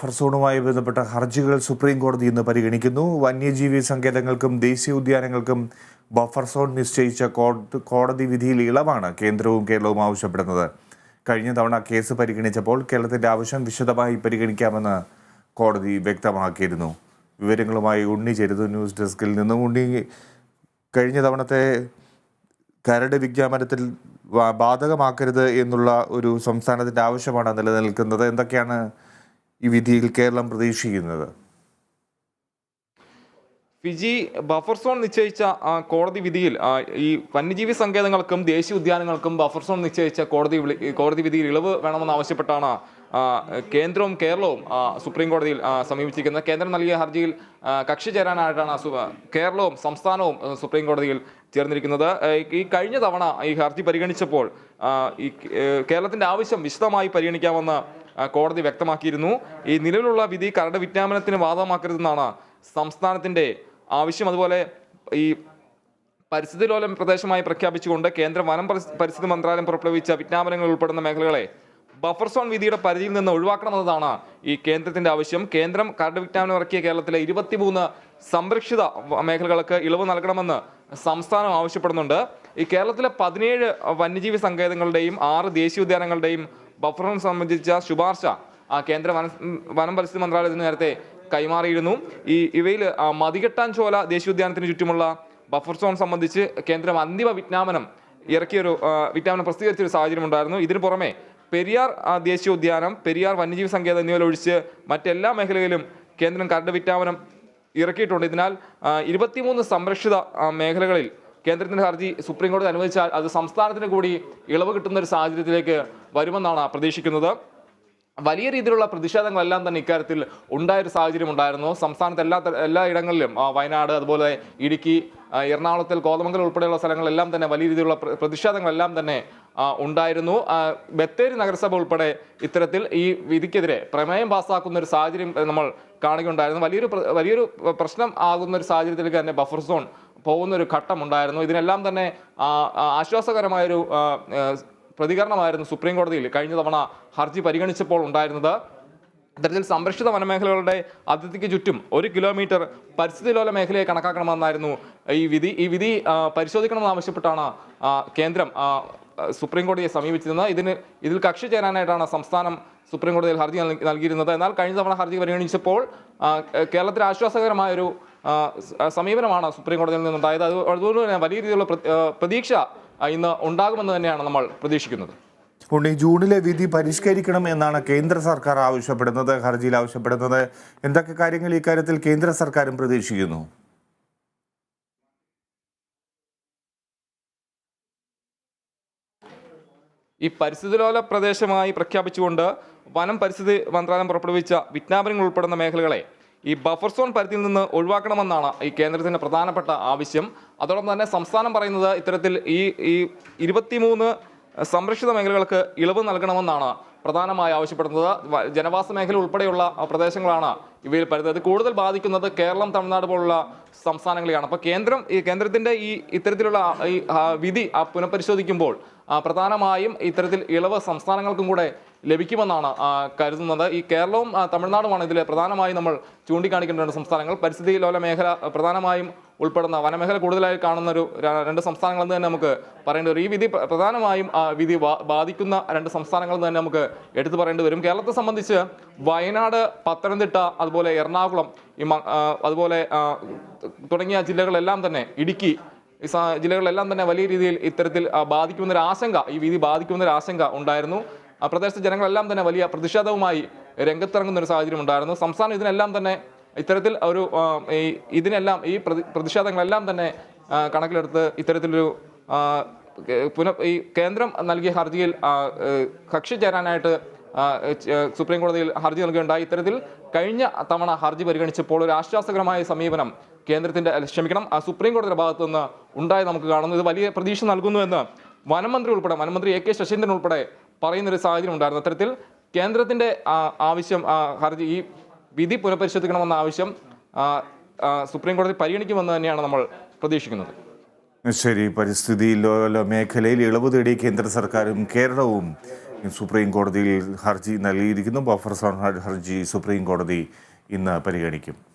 ഫർസോണുമായി ബന്ധപ്പെട്ട ഹർജികൾ സുപ്രീം കോടതി ഇന്ന് പരിഗണിക്കുന്നു. വന്യജീവി സങ്കേതങ്ങൾക്കും ദേശീയ ഉദ്യാനങ്ങൾക്കും ബഫർ സോൺ നിശ്ചയിച്ച കോടതി വിധിയിൽ ഇളവാണ് കേന്ദ്രവും കേരളവും ആവശ്യപ്പെടുന്നത്. കഴിഞ്ഞ തവണ കേസ് പരിഗണിച്ചപ്പോൾ കേരളത്തിന്റെ ആവശ്യം വിശദമായി പരിഗണിക്കാമെന്ന് കോടതി വ്യക്തമാക്കിയിരുന്നു. വിവരങ്ങളുമായി ഉണ്ണി ചേരുന്നു ന്യൂസ് ഡെസ്കിൽ നിന്നും. ഉണ്ണി, കഴിഞ്ഞ തവണത്തെ കരട് വിജ്ഞാപനത്തിൽ ബാധകമാക്കരുത് എന്നുള്ള ഒരു സംസ്ഥാനത്തിന്റെ ആവശ്യമാണ് നിലനിൽക്കുന്നത്. എന്തൊക്കെയാണ് ഈ വിധിയിൽ കേരളം പ്രതീക്ഷിക്കുന്നത്? ഫിജി ബഫർ സോൺ നിശ്ചയിച്ച കോടതി വിധിയിൽ ഈ വന്യജീവി സങ്കേതങ്ങൾക്കും ദേശീയ ഉദ്യാനങ്ങൾക്കും ബഫർ സോൺ നിശ്ചയിച്ച കോടതി വിധിയിൽ ഇളവ് വേണമെന്ന് ആവശ്യപ്പെട്ടാണ് കേന്ദ്രവും കേരളവും സുപ്രീം കോടതിയിൽ സമീപിച്ചിരിക്കുന്നത്. കേന്ദ്രം നൽകിയ ഹർജിയിൽ കക്ഷി ചേരാനായിട്ടാണ് കേരളവും സംസ്ഥാനവും സുപ്രീം കോടതിയിൽ ചേർന്നിരിക്കുന്നത്. ഈ കഴിഞ്ഞ തവണ ഈ ഹർജി പരിഗണിച്ചപ്പോൾ ഈ കേരളത്തിന്റെ ആവശ്യം വിശദമായി പരിഗണിക്കാമെന്ന് കോടതി വ്യക്തമാക്കിയിരുന്നു. ഈ നിലവിലുള്ള വിധി കരട് വിജ്ഞാപനത്തിന് ബാധകമാക്കരുതെന്നാണ് സംസ്ഥാനത്തിന്റെ ആവശ്യം. അതുപോലെ ഈ പരിസ്ഥിതി ലോല പ്രദേശമായി പ്രഖ്യാപിച്ചുകൊണ്ട് കേന്ദ്ര വനം പരിസ്ഥിതി മന്ത്രാലയം പുറപ്പെടുവിച്ച വിജ്ഞാപനങ്ങൾ ഉൾപ്പെടുന്ന മേഖലകളെ ബഫർ സോൺ വിധിയുടെ പരിധിയിൽ നിന്ന് ഒഴിവാക്കണമെന്നതാണ് ഈ കേന്ദ്രത്തിന്റെ ആവശ്യം. കേന്ദ്രം കരട് വിജ്ഞാപനം ഇറക്കിയ കേരളത്തിലെ 23 സംരക്ഷിത മേഖലകൾക്ക് ഇളവ് നൽകണമെന്ന് സംസ്ഥാനം ആവശ്യപ്പെടുന്നുണ്ട്. ഈ കേരളത്തിലെ 17 വന്യജീവി സങ്കേതങ്ങളുടെയും 6 ദേശീയോദ്യാനങ്ങളുടെയും ബഫർ സോൺ സംബന്ധിച്ച ശുപാർശ കേന്ദ്ര വനം പരിസ്ഥിതി മന്ത്രാലയത്തിന് നേരത്തെ കൈമാറിയിരുന്നു. ഇവയിൽ മതികെട്ടാൻ ചോല ദേശീയോദ്യാനത്തിന് ചുറ്റുമുള്ള ബഫർ സോൺ സംബന്ധിച്ച് കേന്ദ്രം അന്തിമ വിജ്ഞാപനം പ്രസിദ്ധീകരിച്ചൊരു സാഹചര്യം ഉണ്ടായിരുന്നു. ഇതിനു പുറമെ പെരിയാർ ദേശീയോദ്യാനം, പെരിയാർ വന്യജീവി സങ്കേതം എന്നിവയൊഴിച്ച് മറ്റെല്ലാ മേഖലയിലും കേന്ദ്രം കരട് വിജ്ഞാപനം ഇറക്കിയിട്ടുണ്ട്. ഇതിനാൽ 23 സംരക്ഷിത മേഖലകളിൽ കേന്ദ്രത്തിന്റെ ഹർജി സുപ്രീം കോടതി അനുവദിച്ചാൽ അത് സംസ്ഥാനത്തിന് കൂടി ഇളവ് കിട്ടുന്ന ഒരു സാഹചര്യത്തിലേക്ക് വരുമെന്നാണ് പ്രതീക്ഷിക്കുന്നത്. വലിയ രീതിയിലുള്ള പ്രതിഷേധങ്ങളെല്ലാം തന്നെ ഇക്കാര്യത്തിൽ ഉണ്ടായൊരു സാഹചര്യം ഉണ്ടായിരുന്നു. സംസ്ഥാനത്ത് എല്ലാ ഇടങ്ങളിലും വയനാട്, അതുപോലെ ഇടുക്കി, എറണാകുളത്തിൽ കോതമംഗലം ഉൾപ്പെടെയുള്ള സ്ഥലങ്ങളിലെല്ലാം തന്നെ വലിയ രീതിയിലുള്ള പ്രതിഷേധങ്ങളെല്ലാം തന്നെ ഉണ്ടായിരുന്നു. ബത്തേരി നഗരസഭ ഉൾപ്പെടെ ഇത്തരത്തിൽ ഈ വിധിക്കെതിരെ പ്രമേയം പാസ്സാക്കുന്ന ഒരു സാഹചര്യം നമ്മൾ കാണുകയുണ്ടായിരുന്നു. വലിയൊരു പ്രശ്നം ആകുന്ന ഒരു സാഹചര്യത്തിലേക്ക് തന്നെ ബഫർ സോൺ പോകുന്ന ഒരു ഘട്ടം ഉണ്ടായിരുന്നു. ഇതിനെല്ലാം തന്നെ ആശ്വാസകരമായൊരു പ്രതികരണമായിരുന്നു സുപ്രീം കോടതിയിൽ കഴിഞ്ഞ തവണ ഹർജി പരിഗണിച്ചപ്പോൾ ഉണ്ടായിരുന്നത്. ഇത്തരത്തിൽ സംരക്ഷിത വനമേഖലകളുടെ അതിർത്തിക്ക് ചുറ്റും 1 കിലോമീറ്റർ പരിസ്ഥിതി ലോല മേഖലയെ കണക്കാക്കണമെന്നായിരുന്നു ഈ വിധി പരിശോധിക്കണമെന്ന് ആവശ്യപ്പെട്ടാണ് കേന്ദ്രം സുപ്രീം കോടതിയെ സമീപിച്ചിരുന്നത്. ഇതിൽ കക്ഷി ചേരാനായിട്ടാണ് സംസ്ഥാനം സുപ്രീം കോടതിയിൽ ഹർജി നൽകിയിരുന്നത്. എന്നാൽ കഴിഞ്ഞ തവണ ഹർജി പരിഗണിച്ചപ്പോൾ കേരളത്തിൽ ആശ്വാസകരമായൊരു സമീപനമാണ് സുപ്രീം കോടതിയിൽ നിന്നുണ്ടായത്. അതുകൊണ്ട് തന്നെ വലിയ രീതിയിലുള്ള പ്രതീക്ഷ ഇന്ന് ഉണ്ടാകുമെന്ന് തന്നെയാണ് നമ്മൾ പ്രതീക്ഷിക്കുന്നത്. ജൂണിലെ വിധി പരിഷ്കരിക്കണം എന്നാണ് കേന്ദ്ര സർക്കാർ ആവശ്യപ്പെടുന്നത്, ഹർജിയിൽ ആവശ്യപ്പെടുന്നത്. എന്തൊക്കെ കാര്യങ്ങൾ ഇക്കാര്യത്തിൽ കേന്ദ്ര സർക്കാരും പ്രതീക്ഷിക്കുന്നു? ഈ പരിസ്ഥിതി ലോല പ്രദേശമായി പ്രഖ്യാപിച്ചുകൊണ്ട് വനം പരിസ്ഥിതി മന്ത്രാലയം പുറപ്പെടുവിച്ച വിജ്ഞാപനങ്ങൾ ഉൾപ്പെടുന്ന മേഖലകളെ ഈ ബഫർ സോൺ പരിധിയിൽ നിന്ന് ഒഴിവാക്കണമെന്നാണ് ഈ കേന്ദ്രത്തിന്റെ പ്രധാനപ്പെട്ട ആവശ്യം. അതോടൊപ്പം തന്നെ സംസ്ഥാനം പറയുന്നത് ഇത്തരത്തിൽ ഈ 23 സംരക്ഷിത മേഖലകൾക്ക് ഇളവ് നൽകണമെന്നാണ് പ്രധാനമായി ആവശ്യപ്പെടുന്നത്. ജനവാസ മേഖല ഉൾപ്പെടെയുള്ള പ്രദേശങ്ങളാണ് ഇവയിൽ വരുന്നത്. കൂടുതൽ ബാധിക്കുന്നത് കേരളം, തമിഴ്നാട് പോലുള്ള സംസ്ഥാനങ്ങളെയാണ്. അപ്പോൾ കേന്ദ്രത്തിന്റെ ഇത്തരത്തിലുള്ള ഈ വിധി പുനഃപരിശോധിക്കുമ്പോൾ പ്രധാനമായും ഇത്തരത്തിൽ ഇളവ് സംസ്ഥാനങ്ങൾക്കും കൂടെ ലഭിക്കുമെന്നാണ് കരുതുന്നത്. ഈ കേരളവും തമിഴ്നാടുമാണ് ഇതിൽ പ്രധാനമായും നമ്മൾ ചൂണ്ടിക്കാണിക്കേണ്ട സംസ്ഥാനങ്ങൾ. പരിസ്ഥിതി ലോല മേഖല പ്രധാനമായും ഉൾപ്പെടുന്ന വനമേഖല കൂടുതലായി കാണുന്ന 2 സംസ്ഥാനങ്ങളെന്ന് തന്നെ നമുക്ക് പറയേണ്ടി വരും. ഈ വിധി പ്രധാനമായും വിധി ബാധിക്കുന്ന 2 സംസ്ഥാനങ്ങളെന്ന് തന്നെ നമുക്ക് എടുത്തു പറയേണ്ടി വരും. കേരളത്തെ സംബന്ധിച്ച് വയനാട്, പത്തനംതിട്ട, അതുപോലെ എറണാകുളം, അതുപോലെ തുടങ്ങിയ ജില്ലകളെല്ലാം തന്നെ, ഇടുക്കി ജില്ലകളിലെല്ലാം തന്നെ വലിയ രീതിയിൽ ഇത്തരത്തിൽ ഈ വിധി ബാധിക്കുമെന്നൊരു ആശങ്ക ഉണ്ടായിരുന്നു. പ്രദേശത്തെ ജനങ്ങളെല്ലാം തന്നെ വലിയ പ്രതിഷേധവുമായി രംഗത്തിറങ്ങുന്ന ഒരു സാഹചര്യം ഉണ്ടായിരുന്നു. സംസ്ഥാനം ഇതിനെല്ലാം തന്നെ ഇത്തരത്തിൽ ഈ പ്രതിഷേധങ്ങളെല്ലാം തന്നെ കണക്കിലെടുത്ത് ഇത്തരത്തിലൊരു ഈ കേന്ദ്രം നൽകിയ ഹർജിയിൽ കക്ഷി ചേരാനായിട്ട് സുപ്രീം കോടതിയിൽ ഹർജി നൽകുകയുണ്ടായി. ഇത്തരത്തിൽ കഴിഞ്ഞ തവണ ഹർജി പരിഗണിച്ചപ്പോൾ ഒരു ആശ്വാസകരമായ സമീപനം സുപ്രീം കോടതിയുടെ ഭാഗത്തു നിന്ന് ഉണ്ടായി നമുക്ക് കാണുന്നു. ഇത് വലിയ പ്രതീക്ഷ നൽകുന്നുവെന്ന് വനമന്ത്രി എ കെ ശശീന്ദ്രൻ ഉൾപ്പെടെ പറയുന്നൊരു സാഹചര്യം ഉണ്ടായിരുന്നു. അത്തരത്തിൽ കേന്ദ്രത്തിന്റെ ആവശ്യം ഹർജി ഈ വിധി പുനഃപരിശോധിക്കണമെന്ന ആവശ്യം സുപ്രീം കോടതി പരിഗണിക്കുമെന്ന് തന്നെയാണ് നമ്മൾ പ്രതീക്ഷിക്കുന്നത്. ശരി, പരിസ്ഥിതി ലോല മേഖലയിൽ ഇളവ് തേടി കേന്ദ്ര സർക്കാരും കേരളവും സുപ്രീം കോടതിയിൽ ഹർജി നൽകിയിരിക്കുന്നു. ബഫർ സോൺ ഹർജി സുപ്രീം കോടതി ഇന്ന് പരിഗണിക്കും.